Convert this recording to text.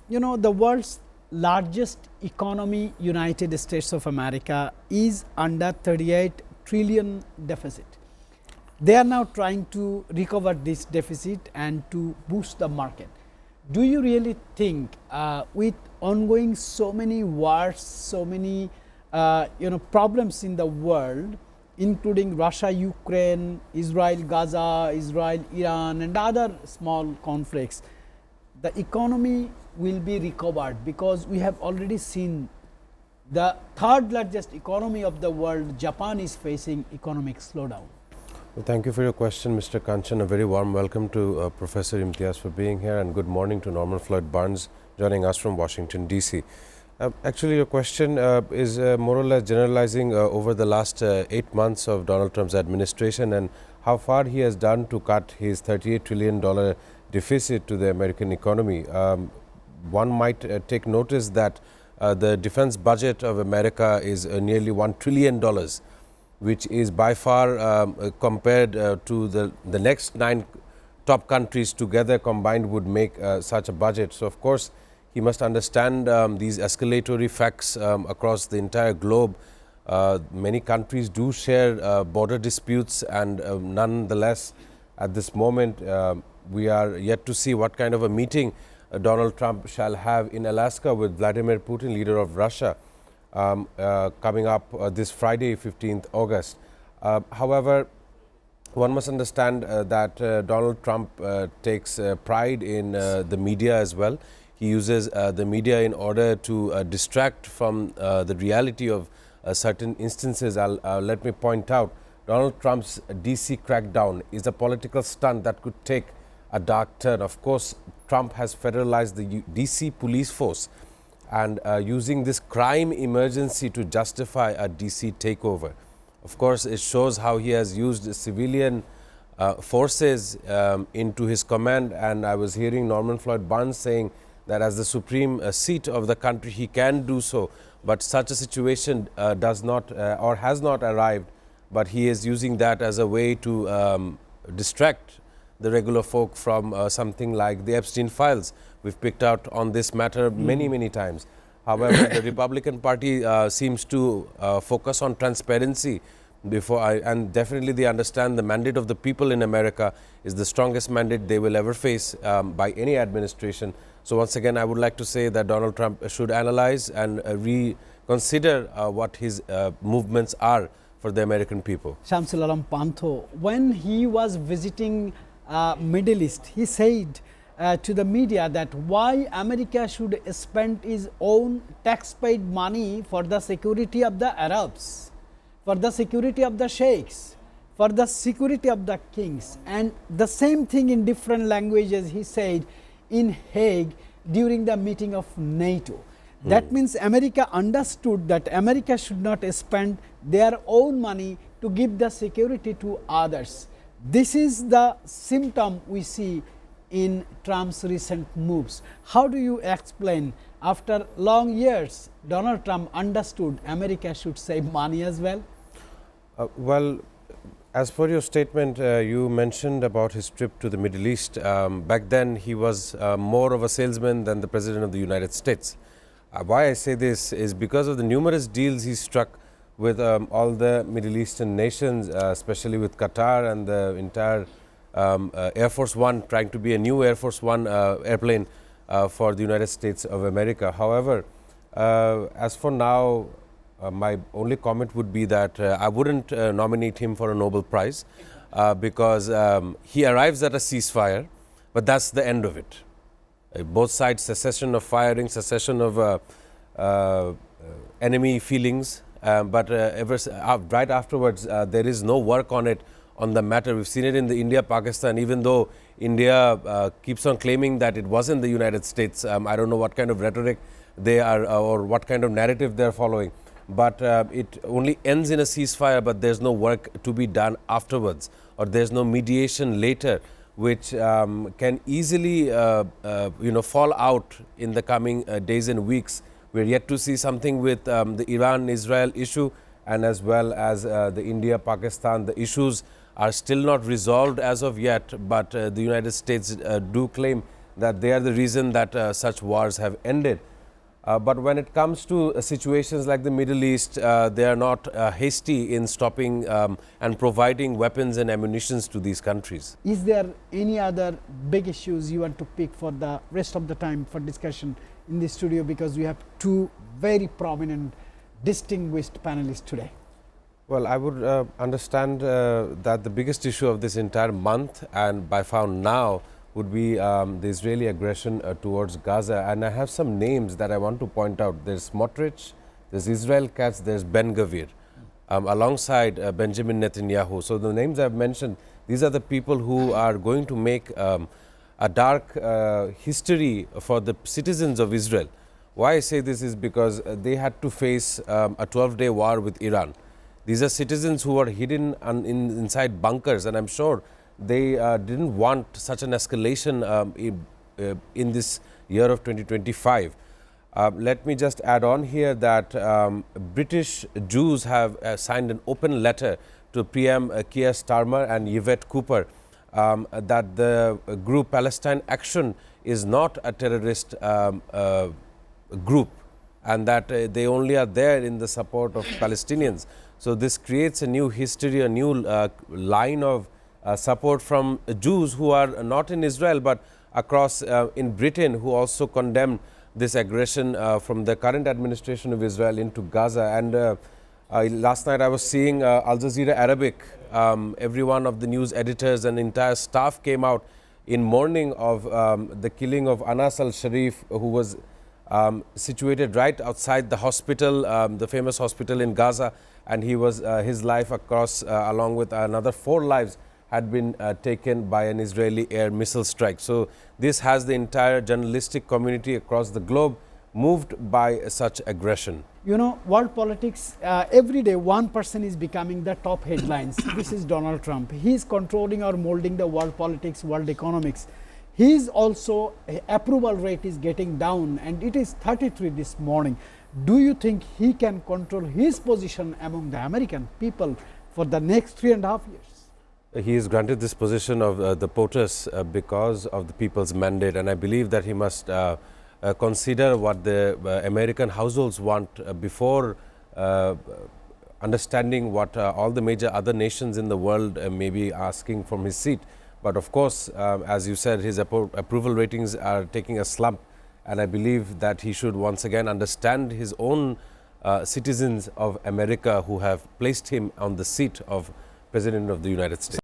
the world's largest economy, United States of America, is under 38 trillion deficit. They are now trying to recover this deficit and to boost the market. Do you really think with ongoing so many wars, so many problems in the world, including Russia, Ukraine, Israel, Gaza, Israel, Iran and other small conflicts, the economy will be recovered? Because we have already seen the third largest economy of the world, Japan, is facing economic slowdown. Well, thank you for your question, Mr. Kanchan. A very warm welcome to Professor Imtiaz for being here, and good morning to Norman Floyd Barnes joining us from Washington, D.C. Actually, your question is more or less generalizing over the last 8 months of Donald Trump's administration and how far he has done to cut his $38 trillion deficit to the American economy. One might take notice that the defense budget of America is nearly $1 trillion, which is by far compared to the next 9 top countries together combined would make such a budget. So, of course, he must understand these escalatory facts across the entire globe. Many countries do share border disputes, and nonetheless, at this moment, we are yet to see what kind of a meeting Donald Trump shall have in Alaska with Vladimir Putin, leader of Russia, coming up this Friday, 15th August. However, one must understand that Donald Trump takes pride in the media as well. He uses the media in order to distract from the reality of certain instances. Let me point out, Donald Trump's DC crackdown is a political stunt that could take a dark turn. Of course, Trump has federalized the DC police force and using this crime emergency to justify a DC takeover. Of course, it shows how he has used civilian forces into his command, and I was hearing Norman Floyd Barnes saying that as the supreme seat of the country, he can do so, but such a situation does not or has not arrived, but he is using that as a way to distract the regular folk from something like the Epstein files. We've picked out on this matter many times. However, the Republican Party seems to focus on transparency and definitely they understand the mandate of the people in America is the strongest mandate they will ever face by any administration. So once again, I would like to say that Donald Trump should analyze and reconsider what his movements are for the American people. Shamsul Alam Pantho, when he was visiting Middle East, he said to the media that why America should spend its own tax-paid money for the security of the Arabs, for the security of the sheikhs, for the security of the kings. And the same thing in different languages he said in Hague during the meeting of NATO. That means America understood that America should not spend their own money to give the security to others. This is the symptom we see in Trump's recent moves. How do you explain, after long years, Donald Trump understood America should save money as well? Well, as per your statement, you mentioned about his trip to the Middle East. Back then, he was more of a salesman than the President of the United States. Why I say this is because of the numerous deals he struck with all the Middle Eastern nations, especially with Qatar and the entire Air Force One, trying to be a new Air Force One airplane for the United States of America. However, as for now, my only comment would be that I wouldn't nominate him for a Nobel Prize because he arrives at a ceasefire, but that's the end of it. Both sides, cessation of firing, cessation of enemy feelings, but right afterwards there is no work on it, on the matter. We've seen it in the India-Pakistan, even though India keeps on claiming that it wasn't the United States. I don't know what kind of rhetoric they are or what kind of narrative they're following. But it only ends in a ceasefire, but there's no work to be done afterwards, or there's no mediation later, which can easily fall out in the coming days and weeks. We're yet to see something with the Iran-Israel issue, and as well as the India-Pakistan. The issues are still not resolved as of yet, but the United States do claim that they are the reason that such wars have ended. But when it comes to situations like the Middle East, they are not hasty in stopping and providing weapons and ammunitions to these countries. Is there any other big issues you want to pick for the rest of the time for discussion in the studio, because we have two very prominent, distinguished panelists today? Well, I would understand that the biggest issue of this entire month and by far now would be the Israeli aggression towards Gaza. And I have some names that I want to point out. There's Smotrich, there's Israel Katz, there's Ben Gvir, alongside Benjamin Netanyahu. So the names I've mentioned, these are the people who are going to make a dark history for the citizens of Israel. Why I say this is because they had to face a 12-day war with Iran. These are citizens who are hidden inside bunkers, and I'm sure they didn't want such an escalation in this year of 2025. Let me just add on here that British Jews have signed an open letter to PM Keir Starmer and Yvette Cooper that the group Palestine Action is not a terrorist group, and that they only are there in the support of Palestinians. So this creates a new history, a new line of support from Jews who are not in Israel but across in Britain, who also condemn this aggression from the current administration of Israel into Gaza. And last night I was seeing Al Jazeera Arabic. Every one of the news editors and entire staff came out in mourning of the killing of Anas al-Sharif, who was situated right outside the hospital, the famous hospital in Gaza, and he was his life across along with another 4 lives had been taken by an Israeli air missile strike. So this has the entire journalistic community across the globe moved by such aggression. You know, world politics, every day one person is becoming the top headlines. This is Donald Trump. He is controlling or molding the world politics, world economics. His also approval rate is getting down, and it is 33 this morning. Do you think he can control his position among the American people for the next 3.5 years? He is granted this position of the POTUS because of the people's mandate, and I believe that he must consider what the American households want before understanding what all the major other nations in the world may be asking from his seat. But of course, as you said, his approval ratings are taking a slump, and I believe that he should once again understand his own citizens of America who have placed him on the seat of President of the United States.